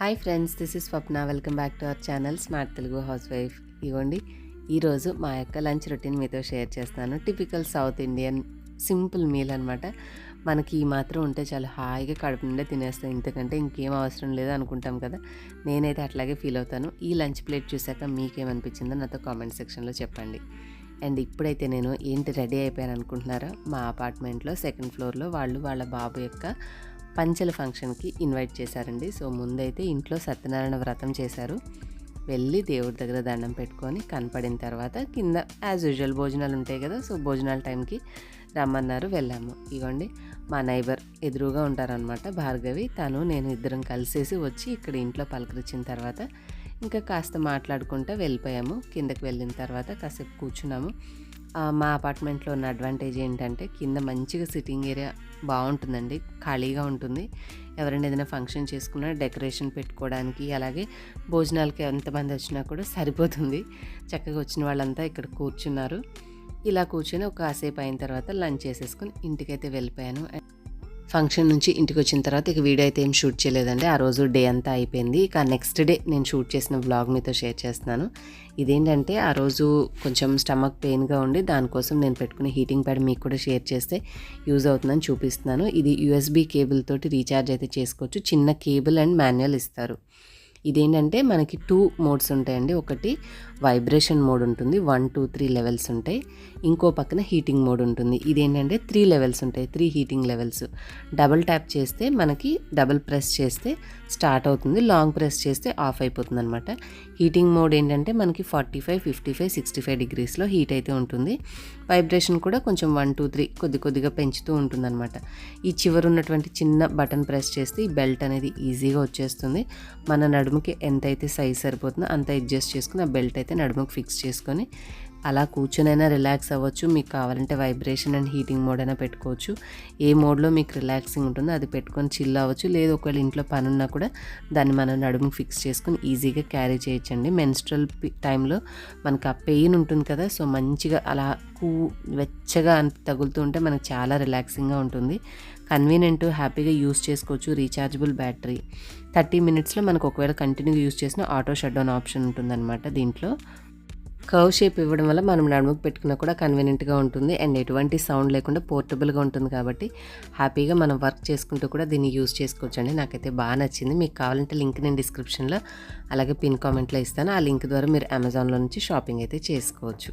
Hi friends, this is Swapna. Welcome back to our channel smart Telugu house wife. ఇవ్వండి, ఈరోజు మా యొక్క lunch routine మీతో షేర్ చేస్తాను. Typical south Indian simple meal అనమాట. మనకి ఈ మాత్రం ఉంటే చాలా హాయిగా కడుపు నిండా తినేస్తాం, ఇంతకంటే ఇంకేం అవసరం లేదు అనుకుంటాం కదా. నేనైతే అట్లాగే ఫీల్ అవుతాను. ఈ లంచ్ ప్లేట్ చూసాక మీకేమనిపించిందో నాతో కామెంట్ సెక్షన్లో చెప్పండి. అండ్ ఇప్పుడైతే నేను ఏంటి రెడీ అయిపోయాను అనుకుంటున్నారా, మా అపార్ట్మెంట్లో సెకండ్ ఫ్లోర్లో వాళ్ళ బాబు యొక్క పంచెల ఫంక్షన్కి ఇన్వైట్ చేశారండి. సో ముందైతే ఇంట్లో సత్యనారాయణ వ్రతం చేశారు. వెళ్ళి దేవుడి దగ్గర దండం పెట్టుకొని కనపడిన తర్వాత కింద యాజ్ యూజువల్ భోజనాలు ఉంటాయి కదా, సో భోజనాల టైంకి రమ్మన్నారు, వెళ్ళాము. ఇవ్వండి, మా నైబర్ ఎదురుగా ఉంటారనమాట భార్గవి, తను నేను ఇద్దరం కలిసేసి వచ్చి ఇక్కడ ఇంట్లో పలకరించిన తర్వాత ఇంకా కాస్త మాట్లాడుకుంటూ వెళ్ళిపోయాము. కిందకి వెళ్ళిన తర్వాత కాసేపు కూర్చున్నాము. మా అపార్ట్మెంట్లో ఉన్న అడ్వాంటేజ్ ఏంటంటే కింద మంచిగా సిట్టింగ్ ఏరియా బాగుంటుందండి, ఖాళీగా ఉంటుంది. ఎవరైనా ఏదైనా ఫంక్షన్ చేసుకున్నా డెకరేషన్ పెట్టుకోవడానికి, అలాగే భోజనాలకి ఎంతమంది వచ్చినా కూడా సరిపోతుంది. చక్కగా వచ్చిన వాళ్ళంతా ఇక్కడ కూర్చున్నారు. ఇలా కూర్చొని ఒక కాసేపు అయిన తర్వాత లంచ్ చేసేసుకొని ఇంటికైతే వెళ్ళిపోయాను. ఫంక్షన్ నుంచి ఇంటికి వచ్చిన తర్వాత ఇక వీడియో అయితే ఏం షూట్ చేయలేదండి. ఆ రోజు డే అంతా అయిపోయింది. ఇక నెక్స్ట్ డే నేను షూట్ చేసిన వ్లాగ్ మీతో షేర్ చేస్తున్నాను. ఇదేంటంటే ఆ రోజు కొంచెం స్టమక్ పెయిన్గా ఉండి దానికోసం నేను పెట్టుకునే హీటింగ్ ప్యాడ్ మీకు కూడా షేర్ చేస్తే యూజ్ అవుతుందని చూపిస్తున్నాను. ఇది యూఎస్బీ కేబుల్ తోటి రీఛార్జ్ అయితే చేసుకోవచ్చు. చిన్న కేబుల్ అండ్ మాన్యువల్ ఇస్తారు. ఇదేంటంటే మనకి 2 మోడ్స్ ఉంటాయండి. ఒకటి వైబ్రేషన్ మోడ్ ఉంటుంది, 1, 2, 3 లెవెల్స్ ఉంటాయి. ఇంకో పక్కన హీటింగ్ మోడ్ ఉంటుంది. ఇదేంటంటే 3 లెవెల్స్ ఉంటాయి, 3 హీటింగ్ లెవెల్స్. డబుల్ ట్యాప్ చేస్తే మనకి, డబుల్ ప్రెస్ చేస్తే స్టార్ట్ అవుతుంది, లాంగ్ ప్రెస్ చేస్తే ఆఫ్ అయిపోతుంది అనమాట. హీటింగ్ మోడ్ ఏంటంటే మనకి 45, 55, 65 డిగ్రీస్లో హీట్ అయితే ఉంటుంది. వైబ్రేషన్ కూడా కొంచెం 1, 2, 3 కొద్దిగా పెంచుతూ ఉంటుంది అనమాట. ఈ చివరి ఉన్నటువంటి చిన్న బటన్ ప్రెస్ చేస్తే ఈ బెల్ట్ అనేది ఈజీగా వచ్చేస్తుంది. మన నడుముకి ఎంతైతే సైజ్ సరిపోతుందో అంత అడ్జస్ట్ చేసుకుని ఆ బెల్ట్ అయితే నడుముకి ఫిక్స్ చేసుకొని అలా కూర్చొనైనా రిలాక్స్ అవ్వచ్చు. మీకు కావాలంటే వైబ్రేషన్ అండ్ హీటింగ్ మోడ్ అయినా పెట్టుకోవచ్చు. ఏ మోడ్లో మీకు రిలాక్సింగ్ ఉంటుందో అది పెట్టుకొని చిల్ అవ్వచ్చు. లేదు ఒకవేళ ఇంట్లో పని ఉన్నా కూడా దాన్ని మనం నడుముకి ఫిక్స్ చేసుకొని ఈజీగా క్యారీ చేయొచ్చండి. మెన్స్ట్రల్ టైంలో మనకు ఆ పెయిన్ ఉంటుంది కదా, సో మంచిగా అలా వెచ్చగా తగులుతూ ఉంటే మనకు చాలా రిలాక్సింగ్గా ఉంటుంది. కన్వీనియంట్, హ్యాపీగా యూస్ చేసుకోవచ్చు. Rechargeable battery. 30 మినిట్స్లో మనకు ఒకవేళ కంటిన్యూగా యూస్ చేసిన ఆటో షట్ డౌన్ ఆప్షన్ ఉంటుందన్నమాట. దీంట్లో కర్వ్ షేప్ ఇవ్వడం వల్ల మనం నడుముకు పెట్టుకున్నా కూడా కన్వీనియంట్గా ఉంటుంది అండ్ ఎటువంటి సౌండ్ లేకుండా పోర్టబుల్గా ఉంటుంది కాబట్టి హ్యాపీగా మనం వర్క్ చేసుకుంటూ కూడా దీన్ని యూజ్ చేసుకోవచ్చు అండి. నాకైతే బాగా నచ్చింది. మీకు కావాలంటే లింక్ నేను డిస్క్రిప్షన్లో అలాగే పిన్ కామెంట్లో ఇస్తాను. ఆ లింక్ ద్వారా మీరు అమెజాన్లో నుంచి షాపింగ్ అయితే చేసుకోవచ్చు.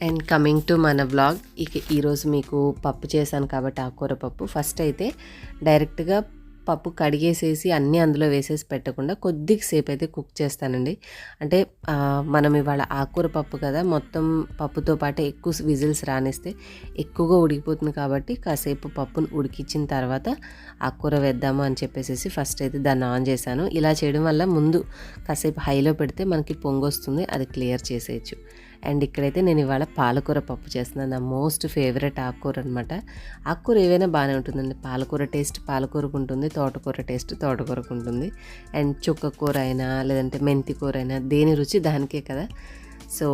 అండ్ కమింగ్ టు మన వ్లాగ్, ఇక ఈరోజు మీకు పప్పు చేశాను కాబట్టి ఆకుకూర పప్పు. ఫస్ట్ అయితే డైరెక్ట్గా పప్పు కడిగేసేసి అన్నీ అందులో వేసేసి పెట్టకుండా కొద్దిసేపు అయితే కుక్ చేస్తానండి. అంటే మనం ఇవాళ ఆకుకూర పప్పు కదా, మొత్తం పప్పుతో పాటు ఎక్కువ విజిల్స్ రానిస్తే ఎక్కువగా ఉడికిపోతుంది కాబట్టి కాసేపు పప్పును ఉడికించిన తర్వాత ఆకుకూర వేద్దాము అని చెప్పేసి ఫస్ట్ అయితే దాన్ని ఆన్ చేశాను. ఇలా చేయడం వల్ల ముందు కాసేపు హైలో పెడితే మనకి పొంగు వస్తుంది, అది క్లియర్ చేసేయచ్చు. అండ్ ఇక్కడైతే నేను ఇవాళ పాలకూర పప్పు చేస్తున్నాను. నా మోస్ట్ ఫేవరెట్ ఆకుకూర అనమాట. ఆకుకూర ఏవైనా బాగానే ఉంటుందండి. పాలకూర టేస్ట్ పాలకూరకు ఉంటుంది, తోటకూర టేస్ట్ తోటకూరకు ఉంటుంది. అండ్ చుక్కకూర అయినా లేదంటే మెంతి కూర అయినా దేని రుచి దానికే కదా. సో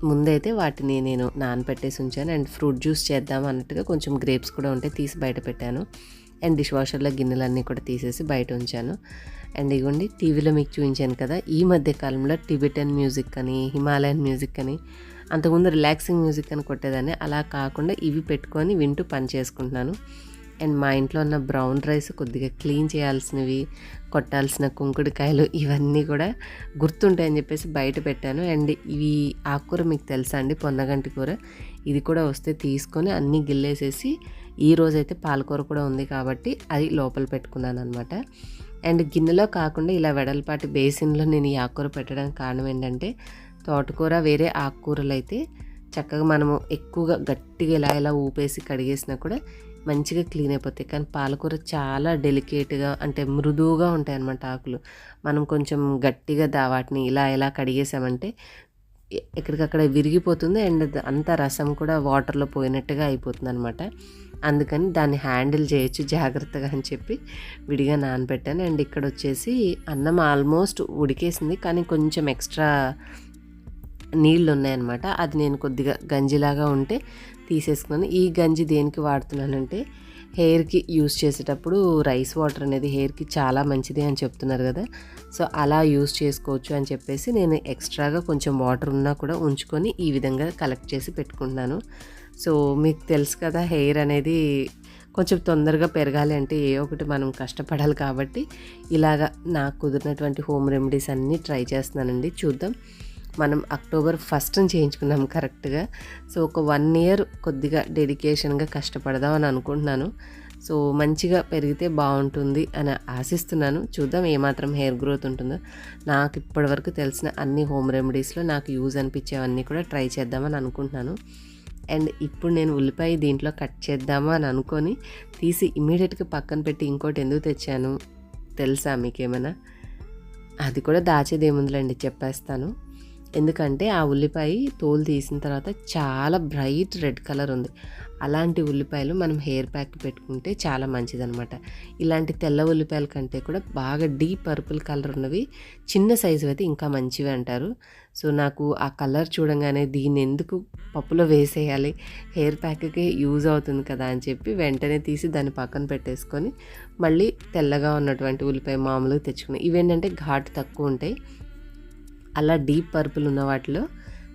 ముందైతే వాటిని నేను నానబెట్టేసి ఉంచాను. అండ్ ఫ్రూట్ జ్యూస్ చేద్దాం అన్నట్టుగా కొంచెం గ్రేప్స్ కూడా ఉంటే తీసి బయట పెట్టాను. అండ్ డిష్ వాషర్లో గిన్నెలన్నీ కూడా తీసేసి బయట ఉంచాను. అండ్ ఇవ్వండి, టీవీలో మీకు చూపించాను కదా, ఈ మధ్య కాలంలో టిబెటన్ మ్యూజిక్ అని, హిమాలయన్ మ్యూజిక్ అని, అంతకుముందు రిలాక్సింగ్ మ్యూజిక్ అని కొట్టేదాన్ని. అలా కాకుండా ఇవి పెట్టుకొని వింటూ పని చేసుకుంటున్నాను. అండ్ మా ఇంట్లో ఉన్న బ్రౌన్ రైస్ కొద్దిగా క్లీన్ చేయాల్సినవి, కొట్టాల్సిన కుంకుడుకాయలు ఇవన్నీ కూడా గుర్తుంటాయని చెప్పేసి బయట పెట్టాను. అండ్ ఇవి ఆకుకూర మీకు తెలుసా అండి, పొన్నగంటి కూర. ఇది కూడా వస్తే తీసుకొని అన్నీ గిల్లేసేసి ఈ రోజైతే పాలకూర కూడా ఉంది కాబట్టి అది లోపల పెట్టుకున్నాను అనమాట. అండ్ గిన్నెలో కాకుండా ఇలా వెడల్పాటి బేసిన్లో నేను ఈ ఆకుకూర పెట్టడానికి కారణం ఏంటంటే, తోటకూర వేరే ఆకుకూరలు అయితే చక్కగా మనము ఎక్కువగా గట్టిగా ఇలా ఊపేసి కడిగేసినా కూడా మంచిగా క్లీన్ అయిపోతాయి. కానీ పాలకూర చాలా డెలికేట్గా, అంటే మృదువుగా ఉంటాయి అన్నమాట ఆకులు. మనం కొంచెం గట్టిగా వాటిని ఇలా కడిగేసామంటే ఎక్కడికక్కడ విరిగిపోతుంది అండ్ అంత రసం కూడా వాటర్లో పోయినట్టుగా అయిపోతుంది అనమాట. అందుకని దాన్ని హ్యాండిల్ చేయొచ్చు జాగ్రత్తగా అని చెప్పి విడిగా నానబెట్టాను. అండ్ ఇక్కడ వచ్చేసి అన్నం ఆల్మోస్ట్ ఉడికేసింది, కానీ కొంచెం ఎక్స్ట్రా నీళ్ళు ఉన్నాయన్నమాట. అది నేను కొద్దిగా గంజిలాగా ఉంటే తీసేసుకున్నాను. ఈ గంజి దేనికి వాడుతున్నానంటే, హెయిర్‌కి యూజ్ చేసేటప్పుడు రైస్ వాటర్ అనేది హెయిర్‌కి చాలా మంచిది అని చెప్తున్నారు కదా! సో, అలా యూజ్ చేసుకోవచ్చు అని చెప్పేసి నేను ఎక్స్‌ట్రాగా కొంచెం వాటర్ ఉన్నా కూడా ఉంచుకొని ఈ విధంగా కలెక్ట్ చేసి పెట్టుకుంటున్నాను. సో, మీకు తెలుసు కదా! హెయిర్ అనేది కొంచెం తొందరగా పెరగాలి అంటే ఒకటి మనం కష్టపడాలి కాబట్టి ఇలాగా నాకు కుదిరినటువంటి హోమ్ రెమెడీస్ అన్నీ ట్రై చేస్తున్నానండి. చూద్దాం. మనం అక్టోబర్ 1న చేయించుకున్నాం కరెక్ట్‌గా. సో, ఒక 1 ఇయర్ కొద్దిగా డెడికేషన్‌గా కష్టపడదాం అని అనుకుంటున్నాను. సో, మంచిగా పెరిగితే బావుంటుంది అని ఆశిస్తున్నాను. చూద్దాం ఏమాత్రం హెయిర్ గ్రోత్ ఉంటుందో. నాకు ఇప్పటివరకు తెలిసిన అన్ని హోమ్ రెమెడీస్‌లో నాకు యూజ్ అనిపించేవన్నీ కూడా ట్రై చేద్దామని అనుకుంటున్నాను. అండ్ ఇప్పుడు నేను ఉల్లిపాయ దీంట్లో కట్ చేద్దాము అని అనుకొని తీసి ఇమ్మీడియట్‌గా పక్కన పెట్టి ఇంకోటి ఎందుకు తెచ్చాను తెలుసా మీకేమైనా? అది కూడా దాచేదేముందిలేండి చెప్పేస్తాను. ఎందుకంటే ఆ ఉల్లిపాయ తోలు తీసిన తర్వాత చాలా బ్రైట్ రెడ్ కలర్ ఉంది. అలాంటి ఉల్లిపాయలు మనం హెయిర్ ప్యాక్ పెట్టుకుంటే చాలా మంచిదనమాట. ఇలాంటి తెల్ల ఉల్లిపాయల కంటే కూడా బాగా డీప్ పర్పుల్ కలర్ ఉన్నవి చిన్న సైజు అయితే ఇంకా మంచివి అంటారు. సో, నాకు ఆ కలర్ చూడంగానే దీన్ని ఎందుకు పప్పులో వేసేయాలి, హెయిర్ ప్యాక్‌కి యూజ్ అవుతుంది కదా అని చెప్పి వెంటనే తీసి దాన్ని పక్కన పెట్టేసుకొని మళ్ళీ తెల్లగా ఉన్నటువంటి ఉల్లిపాయ మామూలుగా తెచ్చుకున్నాను. ఇవేంటంటే ఘాటు తక్కువ ఉంటాయి. అలా డీప్ పర్పుల్ ఉన్న వాటిలో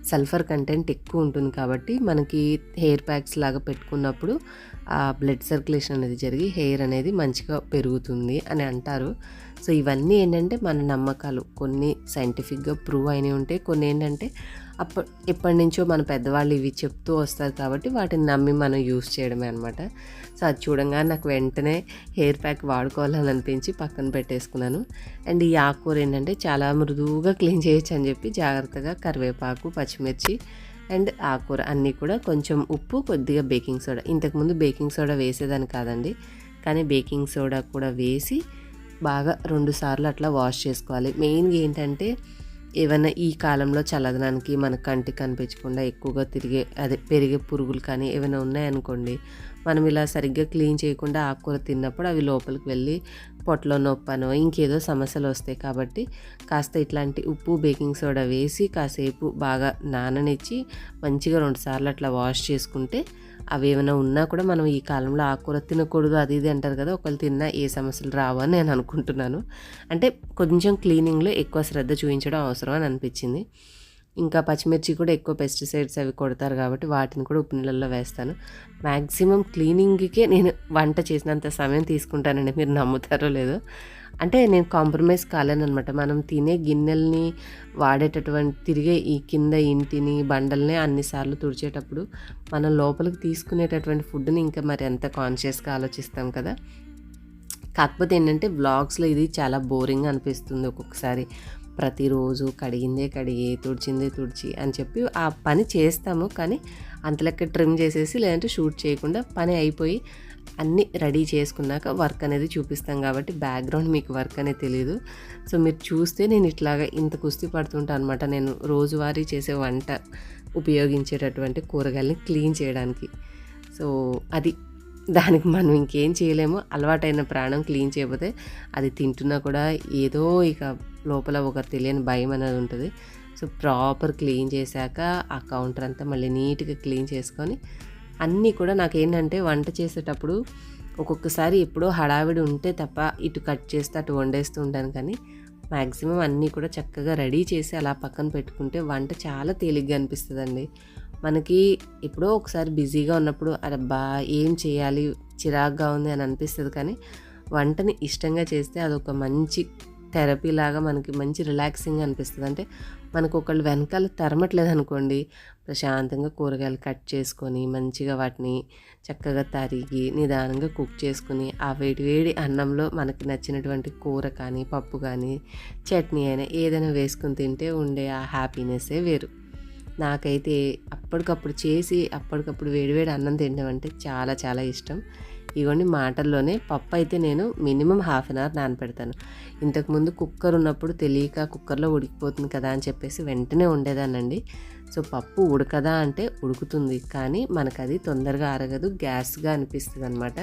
సల్ఫర్ కంటెంట్ ఎక్కువ ఉంటుంది కాబట్టి మనకి హెయిర్ ప్యాక్స్ లాగా పెట్టుకున్నప్పుడు ఆ బ్లడ్ సర్క్యులేషన్ అనేది జరిగి హెయిర్ అనేది మంచిగా పెరుగుతుంది అని అంటారు. సో, ఇవన్నీ ఏంటంటే మన నమ్మకాలు. కొన్ని సైంటిఫిక్‌గా ప్రూవ్ అయినవి ఉంటాయి. కొన్ని ఏంటంటే ఎప్పటినుంచో మన పెద్దవాళ్ళు ఇవి చెప్తూ వస్తారు కాబట్టి వాటిని నమ్మి మనం యూజ్ చేయడమే అనమాట. సో, అది చూడంగానే నాకు వెంటనే హెయిర్ ప్యాక్ వాడుకోవాలని అనిపించి పక్కన పెట్టేసుకున్నాను. అండ్ ఈ ఆకుకూర ఏంటంటే చాలా మృదువుగా క్లీన్ చేయొచ్చు అని చెప్పి జాగ్రత్తగా కరివేపాకు, పచ్చిమిర్చి అండ్ ఆకుకూర అన్నీ కూడా కొంచెం ఉప్పు, కొద్దిగా బేకింగ్ సోడా. ఇంతకుముందు బేకింగ్ సోడా వేసేదాన్ని కాదండి. కానీ బేకింగ్ సోడా కూడా వేసి బాగా 2 సార్లు అట్లా వాష్ చేసుకోవాలి. మెయిన్‌గా ఏంటంటే ఏవన్నా ఈ కాలంలో చల్లదనానికి మన కంటికి కనిపించకుండా ఎక్కువగా పెరిగే పురుగులు కానీ ఏమైనా ఉన్నాయనుకోండి, మనం ఇలా సరిగ్గా క్లీన్ చేయకుండా ఆకుకూర తిన్నప్పుడు అవి లోపలికి వెళ్ళి పొట్టలో నొప్పనో ఇంకేదో సమస్యలు వస్తాయి. కాబట్టి కాస్త ఇట్లాంటి ఉప్పు, బేకింగ్ సోడా వేసి కాసేపు బాగా నాననిచ్చి మంచిగా 2 సార్లు అట్లా వాష్ చేసుకుంటే అవి ఏమైనా ఉన్నా కూడా మనం ఈ కాలంలో ఆకుకూర తినకూడదు అది ఇది అంటారు కదా, ఒకవేళ తిన్నా ఏ సమస్యలు రావు అని నేను అనుకుంటున్నాను. అంటే కొంచెం క్లీనింగ్లో ఎక్కువ శ్రద్ధ చూపించడం అవసరం అని అనిపించింది. ఇంకా పచ్చిమిర్చి కూడా ఎక్కువ పెస్టిసైడ్స్ అవి కొడతారు కాబట్టి వాటిని కూడా ఉప్పు నీళ్ళల్లో వేస్తాను. మ్యాక్సిమం క్లీనింగ్‌కే నేను వంట చేసినంత సమయం తీసుకుంటానండి, మీరు నమ్ముతారో లేదో. అంటే నేను కాంప్రమైజ్ కాలేననమాట. మనం తినే గిన్నెల్ని తిరిగే ఈ కింద ఇంటిని, బండల్ని అన్నిసార్లు తుడిచేటప్పుడు మనం లోపలికి తీసుకునేటటువంటి ఫుడ్‌ని ఇంకా మరి ఎంత కాన్షియస్‌గా ఆలోచిస్తాం కదా! కాకపోతే ఏంటంటే వ్లాగ్స్‌లో ఇది చాలా బోరింగ్‌గా అనిపిస్తుంది ఒక్కొక్కసారి. ప్రతిరోజు కడిగిందే కడిగి, తుడిచిందే తుడిచి అని చెప్పి ఆ పని చేస్తాము. కానీ అంత లెక్క ట్రిమ్ చేసేసి లేదంటే షూట్ చేయకుండా పని అయిపోయి అన్నీ రెడీ చేసుకున్నాక వర్క్ అనేది చూపిస్తాం కాబట్టి బ్యాక్‌గ్రౌండ్ మీకు వర్క్ అనేది తెలీదు. సో, మీరు చూస్తే నేను ఇట్లాగా ఇంత కుస్తీ పడుతుంటాను అనమాట. నేను రోజువారీ చేసే వంట ఉపయోగించేటటువంటి కూరగాయలని క్లీన్ చేయడానికి. సో, అది దానికి మనం ఇంకేం చేయలేము. అలవాటైన ప్రాణం క్లీన్ చేయకపోతే అది తింటున్నా కూడా ఏదో ఇక లోపల ఒక తెలియని భయం అనేది ఉంటుంది. సో, ప్రాపర్ క్లీన్ చేశాక ఆ కౌంటర్ అంతా మళ్ళీ నీట్‌గా క్లీన్ చేసుకొని అన్నీ కూడా నాకేంటంటే వంట చేసేటప్పుడు ఒక్కొక్కసారి ఎప్పుడో హడావిడి ఉంటే తప్ప ఇటు కట్ చేస్తే అటు వండేస్తూ ఉంటాను. కానీ మ్యాక్సిమం అన్నీ కూడా చక్కగా రెడీ చేసి అలా పక్కన పెట్టుకుంటే వంట చాలా తేలిగ్గా అనిపిస్తుందండి. మనకి ఎప్పుడో ఒకసారి బిజీగా ఉన్నప్పుడు అబ్బా ఏం చేయాలి చిరాగ్గా ఉంది అని అనిపిస్తుంది. కానీ వంటని ఇష్టంగా చేస్తే అదొక మంచి థెరపీ లాగా మనకి మంచి రిలాక్సింగ్ అనిపిస్తుంది. అంటే మనకు ఒకళ్ళు వెనకాల తరమట్లేదు అనుకోండి, ప్రశాంతంగా కూరగాయలు కట్ చేసుకొని మంచిగా వాటిని చక్కగా తరిగి నిదానంగా కుక్ చేసుకుని ఆ వేడి వేడి అన్నంలో మనకి నచ్చినటువంటి కూర కానీ, పప్పు కానీ, చట్నీ అయినా ఏదైనా వేసుకొని తింటే ఉండే ఆ హ్యాపీనెస్సే వేరు. నాకైతే అప్పటికప్పుడు చేసి అప్పటికప్పుడు వేడివేడి అన్నం తినడం అంటే చాలా చాలా ఇష్టం. ఇగోండి మాటల్లోనే పప్పు అయితే నేను మినిమం హాఫ్ అన్ అవర్ నానపెడతాను. ఇంతకుముందు కుక్కర్ ఉన్నప్పుడు తెలియక కుక్కర్లో ఉడికిపోతుంది కదా అని చెప్పేసి వెంటనే వండేదానండి. సో, పప్పు ఉడకదా అంటే ఉడుకుతుంది, కానీ మనకు అది తొందరగా అరగదు, గ్యాస్గా అనిపిస్తుంది అనమాట.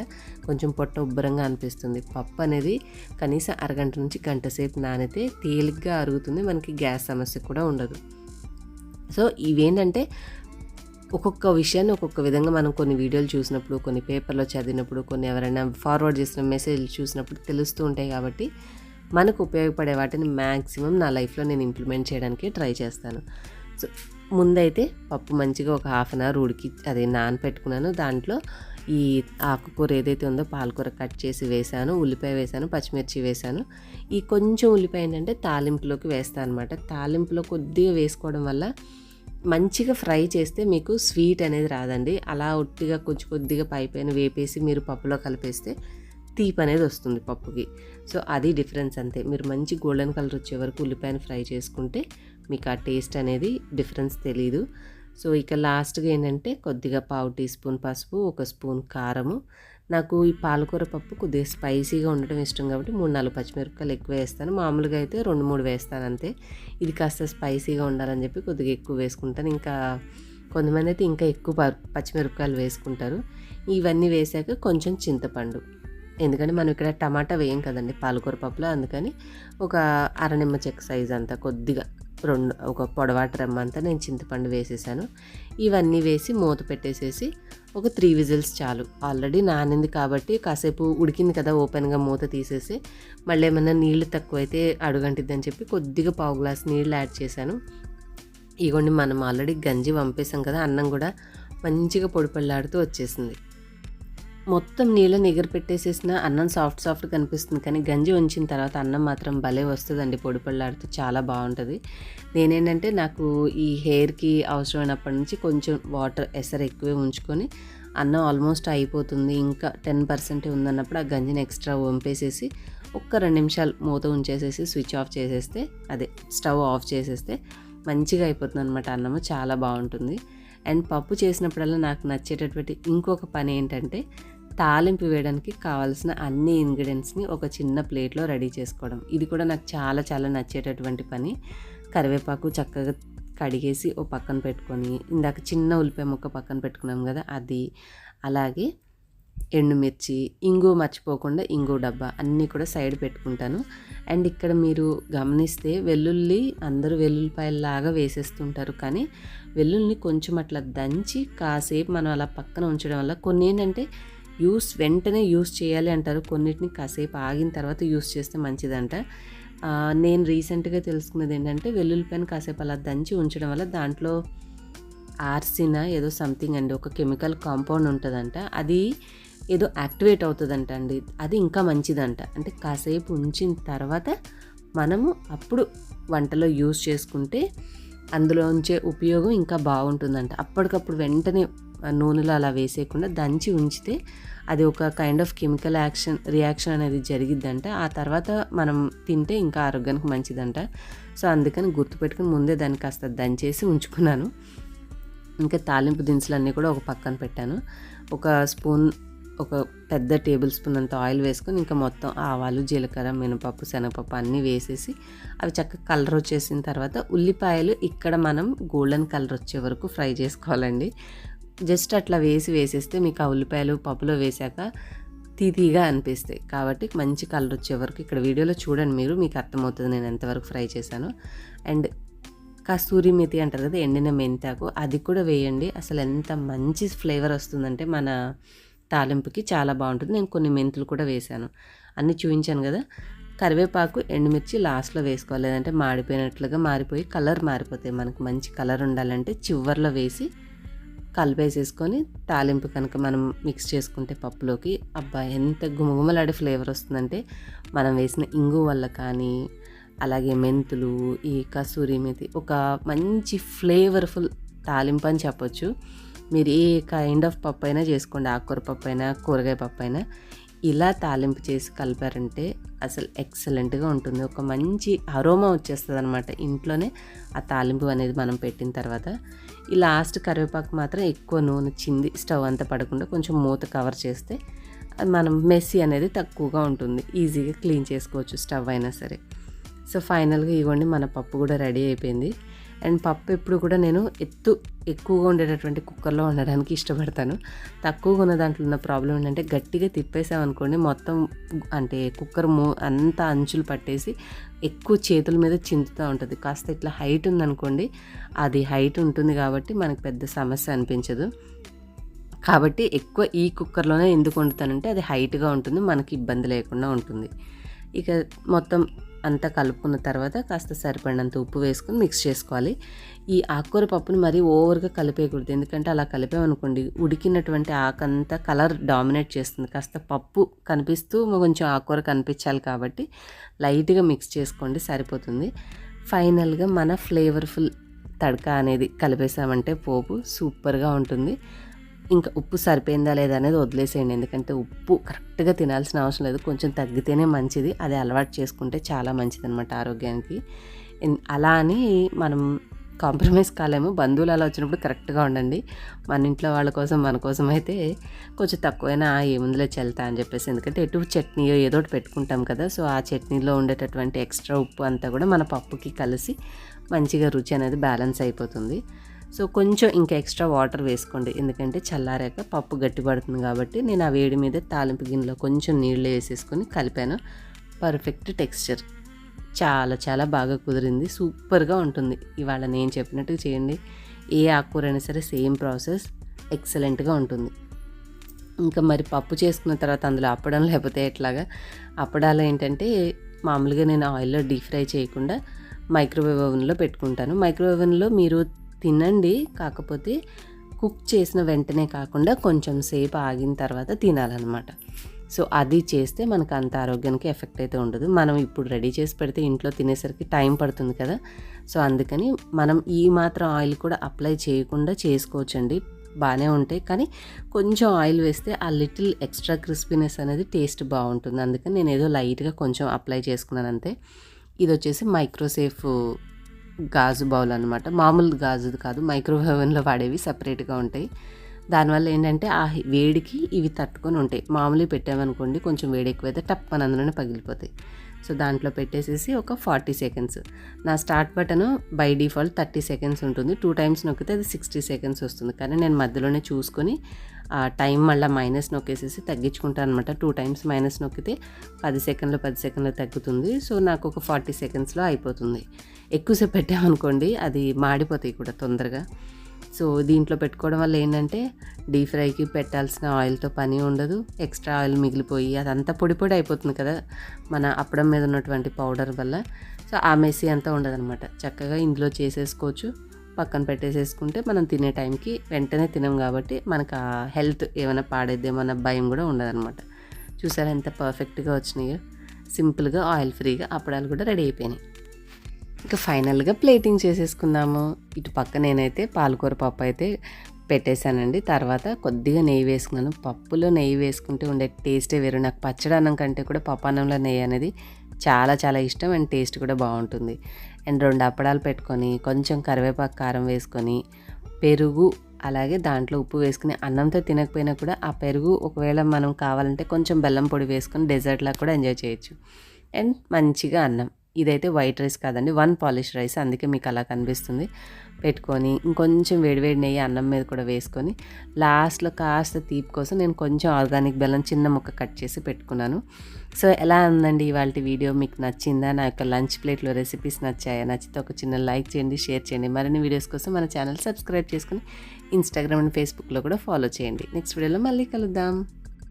కొంచెం పొట్ట ఉబ్బరంగా అనిపిస్తుంది. పప్పు అనేది కనీసం అరగంట నుంచి గంట సేపు నానితే తేలిగ్గా అరుగుతుంది, మనకి గ్యాస్ సమస్య కూడా ఉండదు. సో, ఇవేంటంటే ఒక్కొక్క విషయాన్ని ఒక్కొక్క విధంగా మనం కొన్ని వీడియోలు చూసినప్పుడు, కొన్ని పేపర్‌లో చదివినప్పుడు, కొన్ని ఎవరైనా ఫార్వర్డ్ చేసిన మెసేజ్‌లు చూసినప్పుడు తెలుస్తూ ఉంటాయి కాబట్టి, మనకు ఉపయోగపడే వాటిని మ్యాక్సిమం నా లైఫ్‌లో నేను ఇంప్లిమెంట్ చేయడానికి ట్రై చేస్తాను. సో, ముందైతే పప్పు మంచిగా ఒక హాఫ్ అన్ అవర్ నానపెట్టుకున్నాను. దాంట్లో ఈ ఆకుకూర ఏదైతే ఉందో పాలకూర కట్ చేసి వేశాను, ఉల్లిపాయ వేశాను, పచ్చిమిర్చి వేశాను. ఈ కొంచెం ఉల్లిపాయ ఏంటంటే తాలింపులోకి వేస్తాను అనమాట. తాలింపులో కొద్దిగా వేసుకోవడం వల్ల మంచిగా ఫ్రై చేస్తే మీకు స్వీట్ అనేది రాదండి. అలా ఒట్టిగా కొంచెం కొద్దిగా పైపైన వేపేసి మీరు పప్పులో కలిపేస్తే తీపి అనేది వస్తుంది పప్పుకి. సో అది డిఫరెన్స్ అంతే. మీరు మంచి గోల్డెన్ కలర్ వచ్చే వరకు ఉల్లిపాయను ఫ్రై చేసుకుంటే మీకు ఆ టేస్ట్ అనేది డిఫరెన్స్ తెలీదు. సో ఇక లాస్ట్గా ఏంటంటే కొద్దిగా పావు టీ స్పూన్ పసుపు, ఒక స్పూన్ కారము. నాకు ఈ పాలకూర పప్పు కొద్దిగా స్పైసీగా ఉండటం ఇష్టం కాబట్టి 3-4 పచ్చిమిరపకాయలు ఎక్కువ వేస్తాను. మామూలుగా అయితే 2-3 వేస్తాను అంతే. ఇది కాస్త స్పైసీగా ఉండాలని చెప్పి కొద్దిగా ఎక్కువ వేసుకుంటాను. ఇంకా కొంతమంది అయితే ఇంకా ఎక్కువ పచ్చిమిరపకాయలు వేసుకుంటారు. ఇవన్నీ వేసాక కొంచెం చింతపండు, ఎందుకంటే మనం ఇక్కడ టమాటా వేయం కదండి పాలకూర పప్పులో, అందుకని ఒక అర నిమ్మ చెక్క సైజ్ అంతా కొద్దిగా ఒక పొడవాటి రెమ్మ అంతా నేను చింతపండు వేసేసాను. ఇవన్నీ వేసి మూత పెట్టేసేసి ఒక 3 విజిల్స్ చాలు. ఆల్రెడీ నానింది కాబట్టి కాసేపు ఉడికింది కదా, ఓపెన్గా మూత తీసేసి మళ్ళీ ఏమన్నా నీళ్లు తక్కువైతే అడుగంటిద్దని చెప్పి కొద్దిగా పావు గ్లాస్ నీళ్ళు యాడ్ చేశాను. ఇగోండి మనం ఆల్రెడీ గంజి వంపేసాం కదా, అన్నం కూడా మంచిగా పొడిపొడిలాడుతూ వచ్చేసింది. మొత్తం నీళ్ళని ఎగర పెట్టేసేసిన అన్నం సాఫ్ట్గా కనిపిస్తుంది, కానీ గంజి ఉంచిన తర్వాత అన్నం మాత్రం భలే వస్తుందండి, పొడిపొడిలాడుతూ చాలా బాగుంటుంది. నేనేంటంటే నాకు ఈ హెయిర్కి అవసరమైనప్పటి నుంచి కొంచెం వాటర్ ఎసరు ఎక్కువే ఉంచుకొని అన్నం ఆల్మోస్ట్ అయిపోతుంది, ఇంకా 10% ఉందన్నప్పుడు ఆ గంజిని ఎక్స్ట్రా వంపేసేసి ఒక్క 2 నిమిషాలు మూత ఉంచేసేసి స్విచ్ ఆఫ్ చేసేస్తే, స్టవ్ ఆఫ్ చేసేస్తే మంచిగా అయిపోతుంది అనమాట. అన్నము చాలా బాగుంటుంది. అండ్ పప్పు చేసినప్పుడల్లా నాకు నచ్చేటటువంటి ఇంకొక పని ఏంటంటే తాలింపు వేయడానికి కావాల్సిన అన్ని ఇంగ్రీడియంట్స్ని ఒక చిన్న ప్లేట్లో రెడీ చేసుకోవడం. ఇది కూడా నాకు చాలా చాలా నచ్చేటటువంటి పని. కరివేపాకు చక్కగా కడిగేసి ఓ పక్కన పెట్టుకొని, ఇందాక చిన్న ఉల్లిపాయ ముక్క పక్కన పెట్టుకున్నాం కదా అది, అలాగే ఎండుమిర్చి, ఇంగువ మర్చిపోకుండా ఇంగువ డబ్బా అన్నీ కూడా సైడ్ పెట్టుకుంటాను. అండ్ ఇక్కడ మీరు గమనిస్తే వెల్లుల్లి అందరూ వెల్లుల్లిపాయల్లాగా వేసేస్తుంటారు, కానీ వెల్లుల్లిని కొంచెం అట్లా దంచి కాసేపు మనం అలా పక్కన ఉంచడం వల్ల కొన్ని ఏంటంటే వెంటనే యూస్ చేయాలి అంటారు, కొన్నిటిని కాసేపు ఆగిన తర్వాత యూస్ చేస్తే మంచిదంట. నేను రీసెంట్గా తెలుసుకున్నది ఏంటంటే వెల్లుల్లిపాయను కాసేపు అలా దంచి ఉంచడం వల్ల దాంట్లో ఆర్సినా ఏదో సంథింగ్ అండి, ఒక కెమికల్ కాంపౌండ్ ఉంటుందంట, అది ఏదో యాక్టివేట్ అవుతుందంట అండి, అది ఇంకా మంచిదంట. అంటే కాసేపు ఉంచిన తర్వాత మనము అప్పుడు వంటలో యూస్ చేసుకుంటే అందులోంచే ఉపయోగం ఇంకా బాగుంటుందంట. అప్పటికప్పుడు వెంటనే నూనెలో అలా వేసేయకుండా దంచి ఉంచితే అది ఒక కైండ్ ఆఫ్ కెమికల్ రియాక్షన్ అనేది జరిగిద్దంట. ఆ తర్వాత మనం తింటే ఇంకా ఆరోగ్యానికి మంచిదంట. సో అందుకని గుర్తుపెట్టుకుని ముందే దాన్ని కాస్త దంచేసి ఉంచుకున్నాను. ఇంకా తాలింపు దినుసులన్నీ కూడా ఒక పక్కన పెట్టాను. ఒక పెద్ద టేబుల్ స్పూన్ అంత ఆయిల్ వేసుకొని ఇంకా మొత్తం ఆవాలు, జీలకర్ర, మినపప్పు, శనగపప్పు అన్నీ వేసేసి అవి చక్కగా కలర్ వచ్చేసిన తర్వాత ఉల్లిపాయలు ఇక్కడ మనం గోల్డెన్ కలర్ వచ్చే వరకు ఫ్రై చేసుకోవాలండి. జస్ట్ అట్లా వేసేస్తే మీకు ఆ ఉల్లిపాయలు పప్పులో వేసాక తీతీగా అనిపిస్తాయి. కాబట్టి మంచి కలర్ వచ్చే వరకు ఇక్కడ వీడియోలో చూడండి, మీకు అర్థమవుతుంది నేను ఎంతవరకు ఫ్రై చేశాను. అండ్ కస్తూరి మెతి అంటారు కదా, ఎండిన మెంతాకు, అది కూడా వేయండి. అసలు ఎంత మంచి ఫ్లేవర్ వస్తుందంటే మన తాలింపుకి చాలా బాగుంటుంది. నేను కొన్ని మెంతులు కూడా వేశాను, అన్నీ చూపించాను కదా. కరివేపాకు, ఎండుమిర్చి లాస్ట్లో వేసుకోవాలి, లేదంటే మాడిపోయినట్లుగా మారిపోయి కలర్ మారిపోతాయి. మనకు మంచి కలర్ ఉండాలంటే చివర్లో వేసి కలిపేసేసుకొని తాలింపు కనుక మనం మిక్స్ చేసుకుంటే పప్పులోకి అబ్బా ఎంత గుమగుమలాడే ఫ్లేవర్ వస్తుందంటే, మనం వేసిన ఇంగు వల్ల కానీ అలాగే మెంతులు, ఈ కసూరి మెతి ఒక మంచి ఫ్లేవర్ఫుల్ తాలింపు అని చెప్పొచ్చు. మీరు ఏ కైండ్ ఆఫ్ పప్పు అయినా చేసుకోండి, ఆకుకూర పప్పు అయినా కూరగాయ పప్పు అయినా ఇలా తాలింపు చేసి కలిపారంటే అసలు ఎక్సలెంట్గా ఉంటుంది. ఒక మంచి అరోమా వచ్చేస్తుంది అనమాట ఇంట్లోనే ఆ తాలింపు అనేది మనం పెట్టిన తర్వాత. ఈ లాస్ట్ కరివేపాకు మాత్రం ఎక్కువ నూనె చింది స్టవ్ అంతా పడకుండా కొంచెం మూత కవర్ చేస్తే మనం మెస్సీ అనేది తక్కువగా ఉంటుంది, ఈజీగా క్లీన్ చేసుకోవచ్చు స్టవ్ అయినా సరే. సో ఫైనల్గా ఇవ్వండి మన పప్పు కూడా రెడీ అయిపోయింది. అండ్ పప్పు ఎప్పుడు కూడా నేను ఎక్కువగా ఉండేటటువంటి కుక్కర్లో వండడానికి ఇష్టపడతాను. తక్కువగా ఉన్న దాంట్లో ఉన్న ప్రాబ్లం ఏంటంటే గట్టిగా తిప్పేసామనుకోండి మొత్తం అంటే కుక్కర్ అంతా అంచులు పట్టేసి ఎక్కువ చేతుల మీద చిందుతూ ఉంటుంది. కాస్త ఇట్లా హైట్ ఉందనుకోండి, అది హైట్ ఉంటుంది కాబట్టి మనకు పెద్ద సమస్య అనిపించదు. కాబట్టి ఎక్కువ ఈ కుక్కర్లోనే ఎందుకు వండుతానంటే అది హైట్గా ఉంటుంది, మనకి ఇబ్బంది లేకుండా ఉంటుంది. ఇక మొత్తం అంతా కలుపుకున్న తర్వాత కాస్త సరిపడినంత ఉప్పు వేసుకొని మిక్స్ చేసుకోవాలి. ఈ ఆకుకూర పప్పుని మరీ ఓవర్గా కలిపేయకూడదు, ఎందుకంటే అలా కలిపామనుకోండి ఉడికినటువంటి ఆకంతా కలర్ డామినేట్ చేస్తుంది. కాస్త పప్పు కనిపిస్తూ కొంచెం ఆకుకూర కనిపించాలి కాబట్టి లైట్గా మిక్స్ చేసుకోండి, సరిపోతుంది. ఫైనల్గా మన ఫ్లేవర్ఫుల్ తడక అనేది కలిపేసామంటే పోపు సూపర్గా ఉంటుంది. ఇంకా ఉప్పు సరిపోయిందా లేదా అనేది వదిలేసేయండి, ఎందుకంటే ఉప్పు కరెక్ట్గా తినాల్సిన అవసరం లేదు, కొంచెం తగ్గితేనే మంచిది. అది అలవాటు చేసుకుంటే చాలా మంచిది అనమాట ఆరోగ్యానికి. అలా అని మనం కాంప్రమైజ్ కాలేము. బంధువులు అలా వచ్చినప్పుడు కరెక్ట్గా ఉండండి. మన ఇంట్లో వాళ్ళ కోసం మన కోసం అయితే కొంచెం తక్కువైనా ఏముందులే చల్తా అని చెప్పేసి, ఎందుకంటే ఎటు చట్నీయో ఏదో ఒకటి పెట్టుకుంటాం కదా, సో ఆ చట్నీలో ఉండేటటువంటి ఎక్స్ట్రా ఉప్పు అంతా కూడా మన పప్పుకి కలిసి మంచిగా రుచి అనేది బ్యాలెన్స్ అయిపోతుంది. సో కొంచెం ఇంకా ఎక్స్ట్రా వాటర్ వేసుకోండి, ఎందుకంటే చల్లారాక పప్పు గట్టిపడుతుంది కాబట్టి. నేను ఆ వేడి మీద తాలింపు గిన్నెలో కొంచెం నీళ్ళు వేసేసుకొని కలిపాను. పర్ఫెక్ట్ టెక్స్చర్, చాలా చాలా బాగా కుదిరింది, సూపర్గా ఉంటుంది. ఇవాళ నేను చెప్పినట్టు చేయండి, ఏ ఆకుకూర అయినా సరే సేమ్ ప్రాసెస్, ఎక్సలెంట్గా ఉంటుంది. ఇంకా మరి పప్పు చేసుకున్న తర్వాత అందులో అప్పడం లేకపోతే ఎట్లాగా. అప్పడాలు ఏంటంటే మామూలుగా నేను ఆయిల్లో డీప్ ఫ్రై చేయకుండా మైక్రోవేవ్ ఓవెన్లో పెట్టుకుంటాను. మైక్రోవేవ్ ఓవెన్లో మీరు తినండి, కాకపోతే కుక్ చేసిన వెంటనే కాకుండా కొంచెం సేపు ఆగిన తర్వాత తినాలన్నమాట. సో అది చేస్తే మనకు అంత ఆరోగ్యానికి ఎఫెక్ట్ అయితే ఉండదు. మనం ఇప్పుడు రెడీ చేసి పెడితే ఇంట్లో తినేసరికి టైం పడుతుంది కదా, సో అందుకని మనం ఈ మాత్రం ఆయిల్ కూడా అప్లై చేయకుండా చేసుకోవచ్చండి, బాగానే ఉంటాయి. కానీ కొంచెం ఆయిల్ వేస్తే ఆ లిటిల్ ఎక్స్ట్రా క్రిస్పీనెస్ అనేది టేస్ట్ బాగుంటుంది. అందుకని నేను ఏదో లైట్గా కొంచెం అప్లై చేసుకున్నాను అంతే. ఇది వచ్చేసి మైక్రోసేఫ్ గాజు బౌల్ అనమాట, మామూలు గాజుది కాదు, మైక్రోవేవ్ ఓవెన్లో వాడేవి సపరేట్గా ఉంటాయి. దానివల్ల ఏంటంటే ఆ వేడికి ఇవి తట్టుకొని ఉంటాయి. మామూలు పెట్టామనుకోండి కొంచెం వేడి ఎక్కువైతే టప్ అని అందులోనే పగిలిపోతాయి. సో దాంట్లో పెట్టేసేసి ఒక 40 సెకండ్స్. నా start button by default 30 seconds ఉంటుంది, 2 టైమ్స్ నొక్కితే అది 60 సెకండ్స్ వస్తుంది. కానీ నేను మధ్యలోనే చూసుకొని ఆ టైం మళ్ళీ మైనస్ నొక్కేసేసి తగ్గించుకుంటాను అనమాట. 2 టైమ్స్ మైనస్ నొక్కితే 10 సెకండ్లు తగ్గుతుంది. సో నాకు ఒక 40 సెకండ్స్లో అయిపోతుంది. ఎక్కువసేపు పెట్టామనుకోండి అది మాడిపోతాయి కూడా తొందరగా. సో దీంట్లో పెట్టుకోవడం వల్ల ఏంటంటే డీప్ ఫ్రైకి పెట్టాల్సిన ఆయిల్తో పని ఉండదు, ఎక్స్ట్రా ఆయిల్ మిగిలిపోయి అదంతా పొడి పొడి అయిపోతుంది కదా మన అప్పడం మీద ఉన్నటువంటి పౌడర్ వల్ల. సో ఆ మెస్సీ అంతా ఉండదన్నమాట, చక్కగా ఇందులో చేసేసుకోవచ్చు. పక్కన పెట్టేసేసుకుంటే మనం తినే టైంకి వెంటనే తినం కాబట్టి మనకు ఆ హెల్త్ ఏమైనా పాడేద్దేమన్న భయం కూడా ఉండదన్నమాట. చూసారా ఎంత పర్ఫెక్ట్గా వచ్చినాయో, సింపుల్గా ఆయిల్ ఫ్రీగా అప్పడాలు కూడా రెడీ అయిపోయినాయి. ఇంకా ఫైనల్గా ప్లేటింగ్ చేసేసుకుందాము. ఇటు పక్క నేనైతే పాలకూర పప్పు అయితే పెట్టేశానండి. తర్వాత కొద్దిగా నెయ్యి వేసుకున్నాను. పప్పులో నెయ్యి వేసుకుంటే ఉండే టేస్టే వేరు. నాకు పచ్చడి అన్నం కంటే కూడా పప్పు అన్నంలో నెయ్యి అనేది చాలా చాలా ఇష్టం, అండ్ టేస్ట్ కూడా బాగుంటుంది. అండ్ 2 అప్పడాలు పెట్టుకొని కొంచెం కరివేపాకు కారం వేసుకొని పెరుగు అలాగే దాంట్లో ఉప్పు వేసుకుని అన్నంతో తినకపోయినా కూడా ఆ పెరుగు ఒకవేళ మనం కావాలంటే కొంచెం బెల్లం పొడి వేసుకొని డెజర్ట్లా కూడా ఎంజాయ్ చేయొచ్చు. అండ్ మంచిగా అన్నం, ఇదైతే వైట్ రైస్ కాదండి, 1 పాలిష్ రైస్, అందుకే మీకు అలా కనిపిస్తుంది. పెట్టుకొని ఇంకొంచెం వేడివేడి నెయ్యి అన్నం మీద కూడా వేసుకొని లాస్ట్లో కాస్త తీపి కోసం నేను కొంచెం ఆర్గానిక్ బెల్లం చిన్న ముక్క కట్ చేసి పెట్టుకున్నాను. సో ఎలా ఉందండి ఇవాళ వీడియో, మీకు నచ్చిందా? నా యొక్క లంచ్ ప్లేట్లో రెసిపీస్ నచ్చాయా? నచ్చితే ఒక చిన్న లైక్ చేయండి, షేర్ చేయండి. మరిన్ని వీడియోస్ కోసం మన ఛానల్ సబ్స్క్రైబ్ చేసుకుని ఇన్స్టాగ్రామ్ అండ్ ఫేస్బుక్లో కూడా ఫాలో చేయండి. నెక్స్ట్ వీడియోలో మళ్ళీ కలుద్దాం.